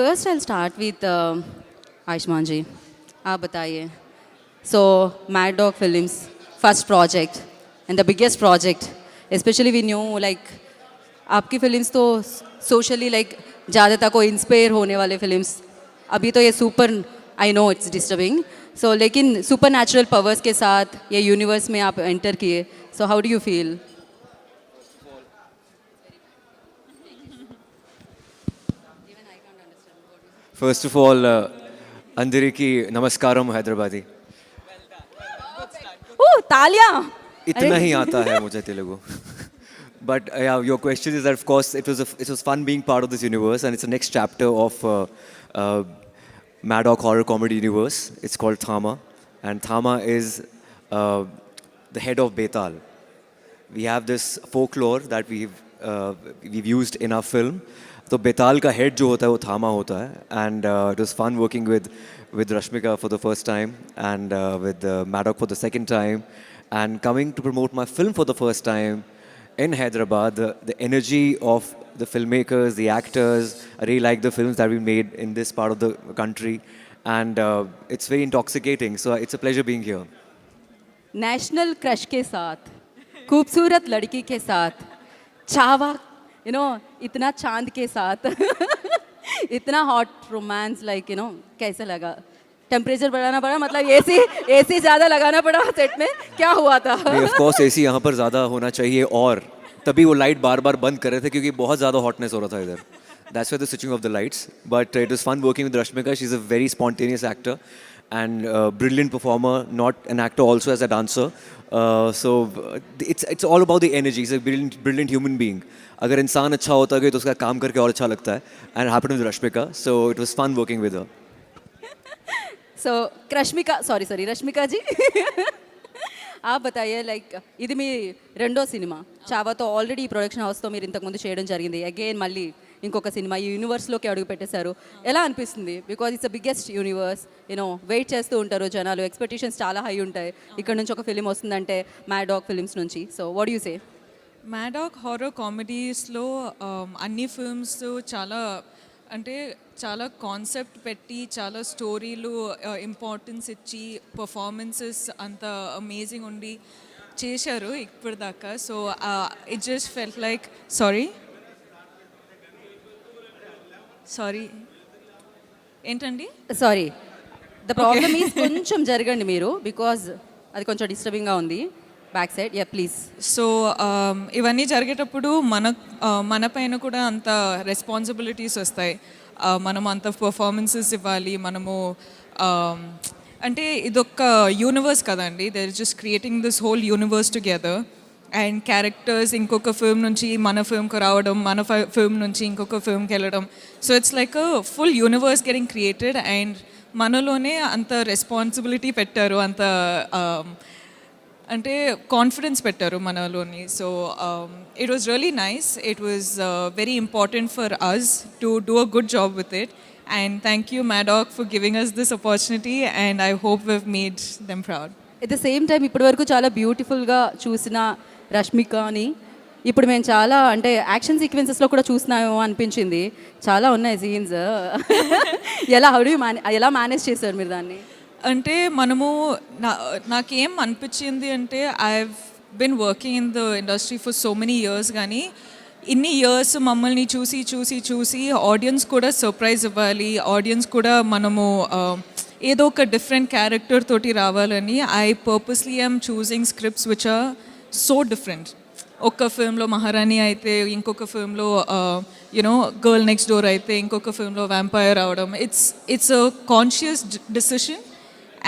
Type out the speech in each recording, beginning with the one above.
first I'll start with Ayushman ji. आप बताइए. So Mad Dog Films first project and the biggest project. Especially we knew like आपकी films तो socially like ज़्यादातर को inspire होने वाले फिल्म्स. अभी तो ये super I know it's disturbing. So लेकिन सुपर नेचुरल पावर्स के साथ ये यूनिवर्स में आप एंटर किए. So how do you feel? First of all, Andiriki Namaskaram Hyderabadi. ओह तालियां. इतना ही आता है मुझे Telugu. But yeah, your question is that of course it was fun being part of this universe, and it's the next chapter of Mad Dog horror comedy universe. It's called Thama, and Thama is the head of Betal. We have this folklore that we've used in our film. तो बेताल का head जो होता है वो थामा होता है. And it was fun working with Rashmika for the first time and with Mad Dog for the second time, and coming to promote my film for the first time in Hyderabad. The energy of the filmmakers, the actors, I really like the films that we made in this part of the country, and it's very intoxicating, so it's a pleasure being here. National crush के साथ, खूबसूरत लड़की के साथ, चावा you know इतना चांद के साथ इतना hot romance like you know कैसे लगा? टेम्परेचर बढ़ाना पड़ा, मतलब एसी ज़्यादा लगाना पड़ा सेट में, क्या हुआ था? ऑफ कोर्स एसी यहाँ पर ज़्यादा होना चाहिए, और तभी वो लाइट बार बार बंद कर रहे थे क्योंकि बहुत ज़्यादा हॉटनेस हो रहा था इधर. That's why the switching of the lights. But it was fun working with Rashmika. She's a very spontaneous actor and brilliant performer, not an actor, also as a dancer. So it's all about the energy. She's a brilliant human being. अगर इंसान अच्छा होता है तो उसका काम करके और अच्छा लगता है. And it happened with Rashmika. So it was fun working with her. So Rashmika ji आप बताइए లైక్ ఇది మీ రెండో సినిమా చావాతో. ఆల్రెడీ ఈ ప్రొడక్షన్ హౌస్తో మీరు ఇంతకుముందు చేయడం జరిగింది. అగైన్ మళ్ళీ ఇంకొక సినిమా ఈ యూనివర్స్లోకి అడుగు పెట్టేశారు. ఎలా అనిపిస్తుంది? Because it's the biggest universe. You know wait చేస్తూ ఉంటారు జనాలు, ఎక్స్పెక్టేషన్స్ చాలా హై ఉంటాయి. ఇక్కడ నుంచి ఒక ఫిలిం వస్తుందంటే మ్యాడ్ డాగ్ ఫిలిమ్స్ నుంచి. So what you say? Mad Dog horror కామెడీస్లో అన్ని ఫిల్మ్స్ చాలా అంటే చాలా కాన్సెప్ట్ పెట్టి చాలా స్టోరీలు ఇంపార్టెన్స్ ఇచ్చి పర్ఫార్మెన్సెస్ అంత అమేజింగ్ ఉండి చేశారు ఇప్పటిదాకా. So it just felt like sorry ఏంటండి? సారీ ద ప్రాబ్లమ్ ఈజ్ కొంచెం జరగండి మీరు, బికాజ్ అది కొంచెం డిస్టర్బింగ్గా ఉంది back side. Yeah please. So ఇవన్నీ జరిగేటప్పుడు మన పైన కూడా అంత రెస్పాన్సిబిలిటీస్ వస్తాయి. మనం అంత పర్ఫార్మెన్సెస్ ఇవ్వాలి. మనము అంటే ఇదొక్క యూనివర్స్ కదండి. They are just creating this whole universe together, and characters ఇంకొక ఫిల్మ్ నుంచి మన ఫిల్మ్కి రావడం, మన ఫిల్మ్ నుంచి ఇంకొక ఫిల్మ్కి వెళ్ళడం. So it's like a full universe getting created, and మనలోనే అంత రెస్పాన్సిబిలిటీ పెట్టారు, అంత అంటే కాన్ఫిడెన్స్ పెట్టారు మనలోని. So it was really nice. It was very important for us to do a good job with it, and thank you Mad Dog for giving us this opportunity, and I hope we have made them proud. At the same time ఇప్పటివరకు చాలా బ్యూటిఫుల్గా చూసిన రష్మికని ఇప్పుడు మేము చాలా అంటే action సీక్వెన్సెస్లో కూడా చూస్తున్నామేమో అనిపించింది. చాలా ఉన్నాయి సీన్స్. ఎలా మేనేజ్ చేశారు మీరు దాన్ని? అంటే మనము నాకేం అనిపించింది అంటే I have been working in the industry for so many years, కానీ ఇన్ని ఇయర్స్ మమ్మల్ని చూసి చూసి చూసి ఆడియన్స్ కూడా సర్ప్రైజ్ ఇవ్వాలి, ఆడియన్స్ కూడా మనము ఏదో ఒక డిఫరెంట్ క్యారెక్టర్ తోటి రావాలని I purposely I'm choosing scripts which are so different. ఒక్క ఫిల్మ్లో మహారాణి అయితే ఇంకొక ఫిల్మ్లో యునో గర్ల్ నెక్స్ట్ డోర్ అయితే ఇంకొక ఫిల్మ్లో వ్యాంపైర్ అవడం. It's a conscious decision,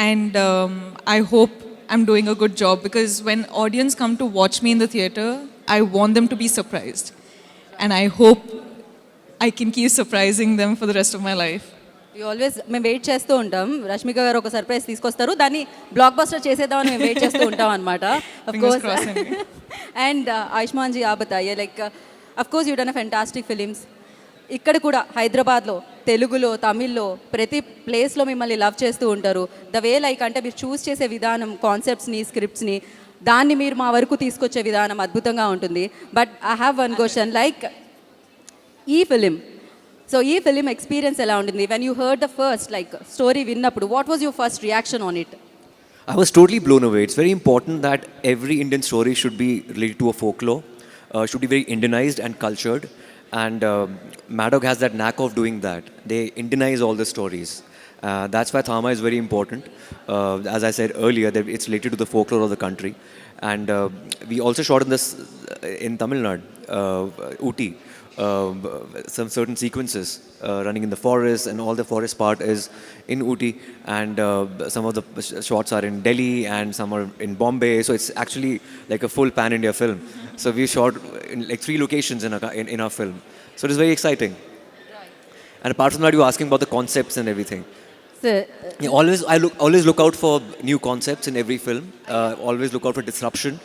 and I hope I'm doing a good job, because when audience come to watch me in the theatre, I want them to be surprised, and I hope I can keep surprising them for the rest of my life. మేము wait చేస్తూ ఉంటాం, రష్మిక గారు ఒక surprise తీసుకొస్తారు, దాన్ని block buster చేసేద్దామని మేము wait చేస్తూ ఉంటాం అనమాట. అండ్ ఆయుష్మాన్ జీ आप बताइए like of course you done a fantastic films. ఇక్కడ కూడా హైదరాబాద్లో తెలుగులో తమిళ్లో ప్రతి ప్లేస్లో మిమ్మల్ని లవ్ చేస్తూ ఉంటారు. ద వే లైక్ అంటే మీరు చూస్ చేసే విధానం, కాన్సెప్ట్స్ని, స్క్రిప్ట్స్ని, దాన్ని మీరు మా వరకు తీసుకొచ్చే విధానం అద్భుతంగా ఉంటుంది. But I have one question, like ఈ ఫిలిం సో ఈ ఫిలిం ఎక్స్పీరియన్స్ ఎలా ఉంటుంది when you heard the first like story విన్నప్పుడు what was your first reaction on it? I was totally blown away. It's very important that every Indian story should be related to a folklore, should be very Indianized and cultured. And Maddock has that knack of doing that. They Indianize all the stories. That's why Thama is very important. As I said earlier, that it's related to the folklore of the country. And we also shot in this in Tamil Nadu, Ooty. Some certain sequences running in the forest, and all the forest part is in Ooty, and some of the shots are in Delhi and some are in Bombay. So it's actually like a full pan-India film. So we shot in like 3 locations in our film. So it is very exciting. And apart from that, you were asking about the concepts and everything. So, Yeah, always look out for new concepts in every film. Always look out for disruption.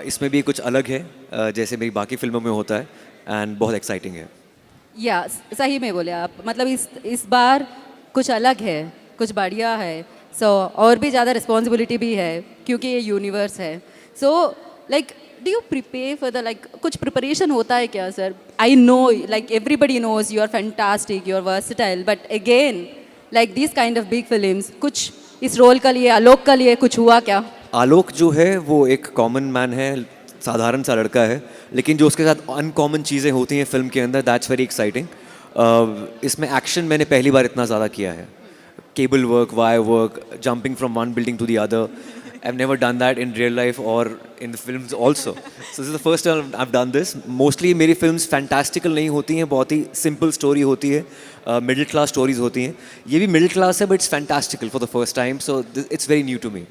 इसमें भी कुछ अलग है जैसे मेरी बाकी फिल्मों में होता है, एंड बहुत एक्साइटिंग है. या सही में बोले आप, मतलब इस बार कुछ अलग है, कुछ बढ़िया है. सो और भी ज़्यादा रिस्पॉन्सिबिलिटी भी है क्योंकि ये यूनिवर्स है. So like do you prepare for the like कुछ प्रिपरेशन होता है क्या sir? I know like everybody knows you are fantastic, you are versatile, but again like this kind of big films, कुछ इस रोल का लिए, आलोक का लिए कुछ हुआ क्या? आलोक जो है वो एक कॉमन मैन है, साधारण सा लड़का है, लेकिन जो उसके साथ अनकॉमन चीज़ें होती हैं फिल्म के अंदर, दैट्स वेरी एक्साइटिंग. इसमें एक्शन मैंने पहली बार इतना ज़्यादा किया है. Cable work, wire work, jumping from one building to the other. I have never done that in real life और in the films also. So this is the first time I have done this. Mostly मेरी films fantastical नहीं होती हैं, बहुत ही simple story होती है, middle class stories होती हैं. ये भी मिडिल क्लास है but it's fantastical for the first time, so it's very new to me.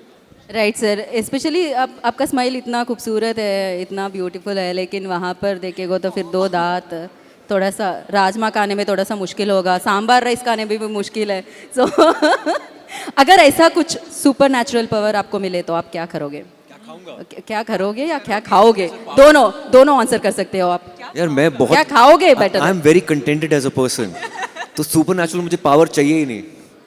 Right sir, specially आपका स्माइल इतना खूबसूरत है, इतना ब्यूटीफुल है, लेकिन वहाँ पर देखेगा तो फिर 2 दांत, थोड़ा सा राजमा खाने में थोड़ा सा मुश्किल होगा, सांबार राइस खाने में भी मुश्किल है. सो अगर ऐसा कुछ सुपर नेचुरल पावर आपको मिले तो आप क्या करोगे? क्या करोगे या क्या खाओगे? दोनों आंसर कर सकते हो आप. यार मैं बहुत क्या खाओगे better? I am very contented as a person. तो सुपर नेचुरल मुझे पावर चाहिए ही नहीं.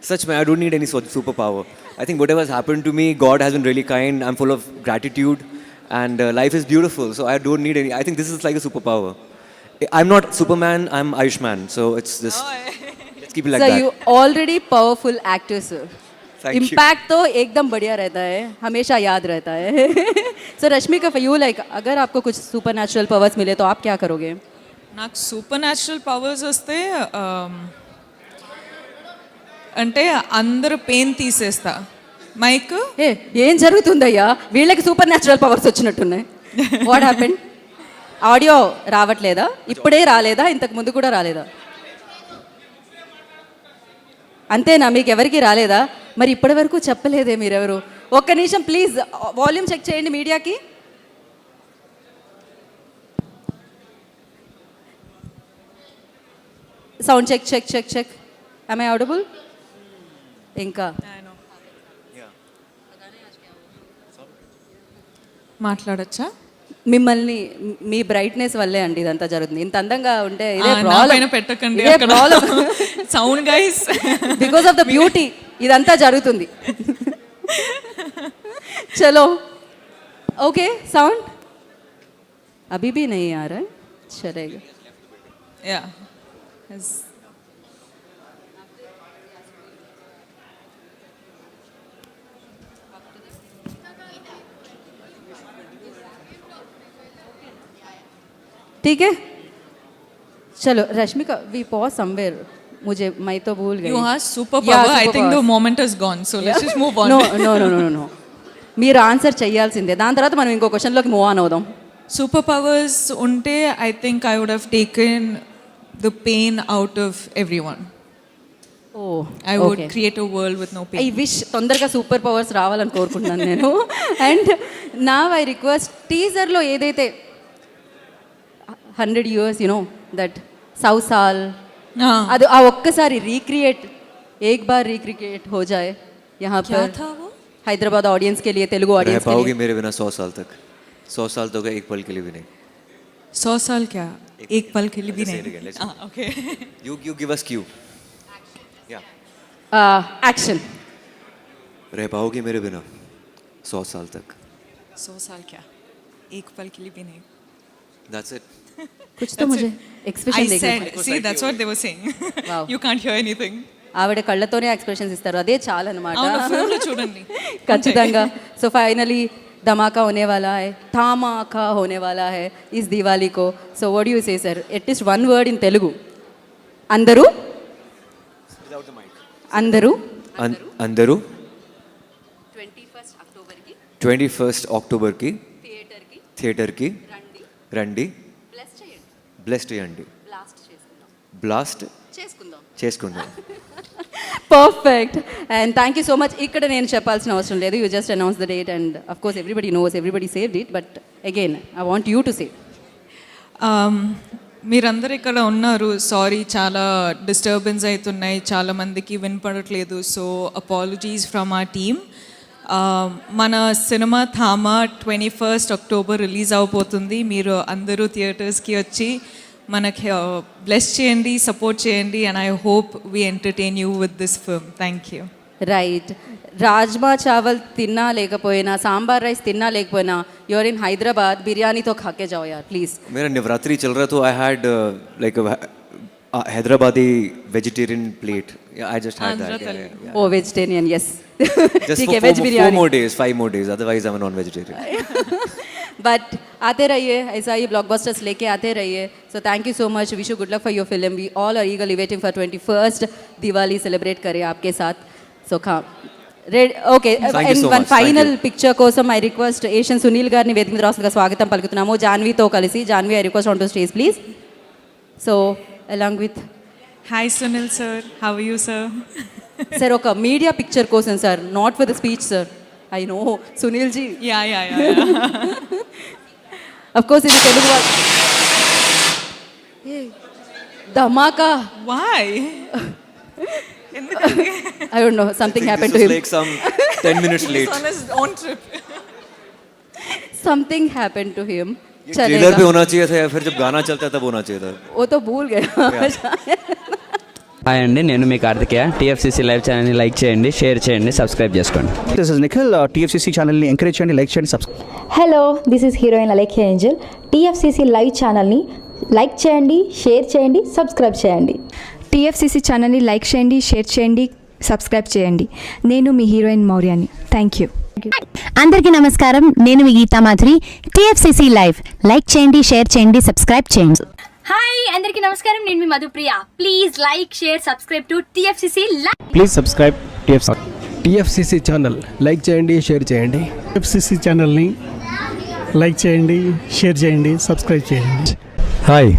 सच में I don't need any super power. I think whatever has happened to me, God has been really kind. I'm full of gratitude, and life is beautiful. So I don't need any. I think this is like a superpower. I'm not Superman. I'm Ayushman. So it's just let's keep it like so that. you already powerful actor sir. Thank you. Impact तो एकदम बढ़िया रहता है, हमेशा याद रहता है. So Rashmika for you like अगर आपको कुछ सुपर नेचुरल पावर्स मिले तो आप क्या करोगे? నాకు సూపర్ న్యాచురల్ పవర్స్ వస్తే అంటే అందరు పెయిన్ తీసేస్తా. మైక్ ఏం జరుగుతుందయ్యా, వీళ్ళకి సూపర్ న్యాచురల్ పవర్స్ వచ్చినట్టున్నాయి. What happened? ఆడియో రావట్లేదా? ఇప్పుడే రాలేదా? ఇంతకు ముందు కూడా రాలేదా? అంతేనా, మీకు ఎవరికి రాలేదా? మరి ఇప్పటి వరకు చెప్పలేదే మీరెవరు? ఒక్క నిమిషం ప్లీజ్ వాల్యూమ్ చెక్ చేయండి మీడియాకి. Sound check check check check. am I audible? ఇంకా మాట్లాడచ్చా? మిమ్మల్ని మీ బ్రైట్నెస్ వల్లే అండి ఇదంతా జరుగుతుంది. ఇంత అందంగా ఉంటే ఇదే నా ప్రాబ్లం. పైన పెట్టకండి అక్కడ. Sound guys, because of the beauty ఇదంతా జరుగుతుంది. చలో ఓకే, సౌండ్ అభి भी नहीं आ रहा है, चलेगा. యా ठीक है, चलो रश्मिका वी पॉज समवेयर. मुझे मैं तो भूल गई. You have super power. I think the moment has gone, so let's just move on. No no no no no మీరు ఆన్సర్ చేయాల్సిందే, దాని తర్వాత మనం ఇంకో క్వశ్చన్లోకి మూవ్ ఆన్ అవుదాం. సూపర్ పవర్స్ ఉంటే I think I would have taken the pain out of everyone. Oh I would create a world with no I pain. Wish తొందరగా సూపర్ పవర్స్ రావాలని కోరుకుంటున్నాను నేను. అండ్ నా ఐ రిక్వెస్ట్ టీజర్లో ఏదైతే 100 years you know that 100 साल అది ఆ ఒక్కసారి రీక్రియేట్ एक बार रिक्रिएट हो जाए यहाँ क्या पर था वो? हैदराबाद ऑडियंस के लिए, तेलुगु रह ऑडियंस के पाओगे लिए. मेरे बिना 100 साल तक? 100 साल तो गए, एक पल के लिए भी नहीं. 100 साल क्या, एक पल के लिए भी Let's say it नहीं. again, let's do okay You give us cue. Yeah. Action. रह पाओगे मेरे बिना 100 साल तक? 100 साल क्या, एक पल के लिए भी नहीं. That's it. कुछ तो मुझे I एक्सप्रेशन देखना said, see, that's what they were saying. Wow. You can't hear anything. ఆవిడ కళ్ళతోనే ఎక్స్ప్రెషన్స్ ఇస్తారు అదే చాలా అనమాట అవును, film లో చూడండి. ఖచ్చితంగా సో ఫైనలీ धमाका होने वाला है धमाका होने वाला है इस दिवाली को so what do you say sir at least one word in Telugu अंदरू Without the mic. अंदरू అందరూ 21st अक्टूबर की 21st అక్టోబర్ కి థియేటర్ కి రండి బ్లెస్ చేయండి బ్లెస్ చేయండి బ్లాస్ట్ చేసుకుందాం బ్లాస్ట్ చేసుకుందాం చేసుకుందాం. Perfect and thank you so much ఇక్కడ నేను చెప్పాల్సిన అవసరం లేదు you just announce the date and of course everybody knows everybody saved it but again I want you to say మీరందరూ ఇక్కడ ఉన్నారు, సారీ చాలా డిస్టర్బెన్స్ అవుతున్నాయి, చాలా మందికి వినపడట్లేదు, సో అపాలజీస్ ఫ్రమ్ ఆ టీమ్. మన cinema Thamma 21st October release అవబోతుంది. మీరు అందరూ థియేటర్స్కి వచ్చి మనకి బ్లెస్ చేయండి, సపోర్ట్ చేయండి, and I hope we entertain you with this film. Thank you. Right rajma chawal తిన్నా లేకపోయినా సాంబార్ రైస్ తిన్నా లేకపోయినా యూఆర్ ఇన్ హైదరాబాద్ బిర్యానీతో ఖాకే जाओ यार प्लीज. मेरा नवरात्रि चल रहा तो I had like Hyderabadi vegetarian plate. I just had that. Yeah. Oh vegetarian yes Just ठीक for है veg 4 biryani more days, 5 more days. Otherwise, I'm a non-vegetarian. But आते रहिए ऐसा ही ब्लॉकबस्टर्स लेके आते रहिए. So thank you so much, wish you good luck for your film. We all are eagerly waiting for 21st Diwali celebrate करें आपके साथ. सो खा red okay Thank you so one much. Final Thank you. Picture కోసం I request Asian Sunil గారిని వేదిక మీద రాష్ట్రంగా స్వాగతం పలుకుతున్నాము జాన్వీతో కలిసి. Janhvi I request on to stage please. So along with hi Sunil sir, how are you sir? Sir ఒక మీడియా పిక్చర్ కోసం sir, not for the speech sir. I know Sunil ji yeah of course ఇది Telugu Dhamaka why? I don't know, something happened to This him. was like some 10 minutes late. on his own trip. Something happened to him. ये trailer पे होना चाहिए था या फिर जब गाना चलता है तब होना चाहिए था. वो तो भूल गया. హాయ్ అండి, నేను మీ కార్తికేయ. టీఎఫ్సీసీ లైవ్ ఛానల్ని లైక్ చేయండి, షేర్ చేయండి, సబ్స్క్రైబ్ చేసుకోండి. This is Nikhil. టీఎఫ్సీసీ ఛానల్ని ఎంకరేజ్ చేయండి, లైక్ చేయండి, subscribe. Hello this is heroine Alekhya Angel. TFCC live ఛానల్ని లైక్ చేయండి, షేర్ చేయండి, సబ్స్క్రైబ్ చేయండి. టీఎఫ్సీసీ ఛానల్ని లైక్ చేయండి, షేర్ చేయండి, సబ్స్క్రైబ్ చేయండి. నేను మీ హీరోయిన్ మౌర్యాని. Thank you. అందరికీ నమస్కారం, నేను మీ Geetha Madhuri. TFCC live like చేయండి, షేర్ చేయండి, సబ్స్క్రైబ్ చేయండి. హాయ్ అందరికీ నమస్కారం, నేను మీ Madhupriya. Please like share subscribe to TFCC live. Please subscribe TFCC channel like చేయండి, షేర్ చేయండి. టీఎఫ్సీసీ ఛానల్ని లైక్ చేయండి, షేర్ చేయండి, సబ్స్క్రైబ్ చేయండి. Hi,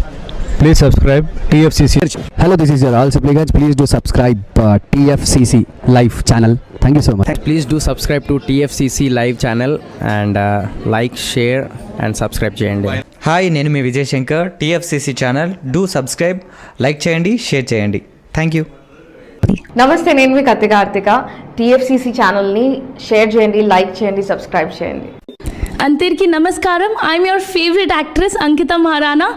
please subscribe TFCC. Hello, this is your all supplicants. Please do subscribe TFCC live channel. Thank you so much. Please do subscribe to TFCC live channel and like, share and subscribe చేయండి. Hi, నేను మీ Vijay Shankar. TFCC channel do subscribe, like చేయండి, share చేయండి. Thank you. నమస్తే, నేను మీ Karthika. TFCC ఛానల్ని share చేయండి, లైక్ చేయండి, సబ్స్క్రైబ్ చేయండి. అందరికీ నమస్కారం, I'm your favourite actress Ankita Maharana.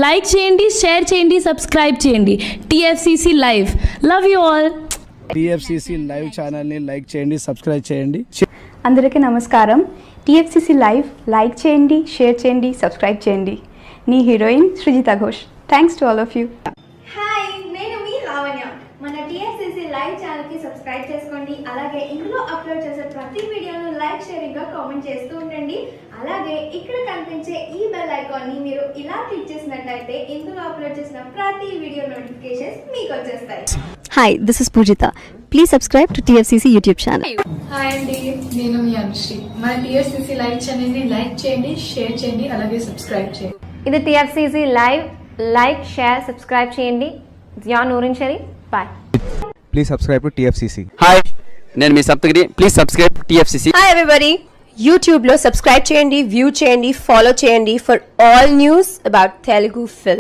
Like చేయండి, షేర్ చేయండి, సబ్స్క్రైబ్ చేయండి. TFCC live, love you all. TFCC live ఛానల్ని లైక్ చేయండి, సబ్స్క్రైబ్ చేయండి. అందరికీ నమస్కారం. టీఎఫ్సీసీ లైవ్ లైక్ చేయండి, షేర్ చేయండి, సబ్స్క్రైబ్ చేయండి. నీ heroine Srujitha Ghosh. Thanks to all of you. Hi, నేను మీ లావణ్య. మన టీఎఫ్సీసీ లైవ్ ఛానల్కి సబ్స్క్రైబ్ చేసుకోండి. అలాగే ఇందులో అప్లోడ్ చేసే ప్రతి వీడియోను లైక్, షేరింగ్గా కామెంట్ చేస్తూ ఉండండి. అలాగే ఇక్కడ కనిపించే ఈ బెల్ ఐకాన్ని మీరు ఇలా క్లిక్ చేసినట్లయితే ఇందులో అప్లోడ్ చేసిన ప్రతి వీడియో నోటిఫికేషన్స్ మీకు వచ్చేస్తాయి. Hi, this is Poojitha. Please subscribe to TFCC YouTube channel. Hi అండి, నేను మీ అనుశ్రీ. మన టీఎఫ్సీసీ లైవ్ ఛానల్ని లైక్ చేయండి, షేర్ చేయండి, అలాగే సబ్స్క్రైబ్ చేయండి. ఇది TFCC live, like, share, subscribe చేయండి. Zia Noorin Shari, bye. Please subscribe to TFCC. Hi, నేను మీ Saptagiri. Please subscribe TFCC. Hi everybody, యూట్యూబ్లో సబ్స్క్రైబ్ చేయండి, వ్యూ చేయండి, ఫాలో చేయండి for all news about Telugu film.